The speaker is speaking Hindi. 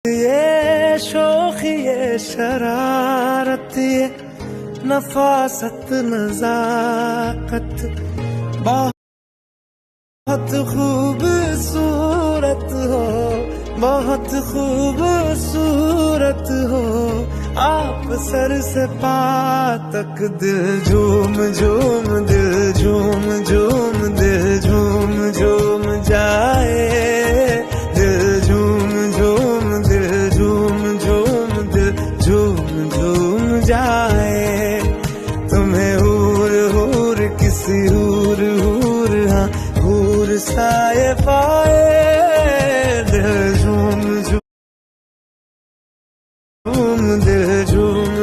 ये शोखी ये शरारत ये नफासत नजाकत बहुत खूबसूरत हो, बहुत खूबसूरत हो आप। सर से पा तक दिल झूम झूम, दिल झूम झूम, दिल झूम झूम जाए, दिल झूम झूम, दिल झूम झूम, दिल झूम झूम जाए। तुम्हें हूर हूर किसी हूर हूर, हाँ हूर साए पाए, दिल झूम झूम, दिल झूम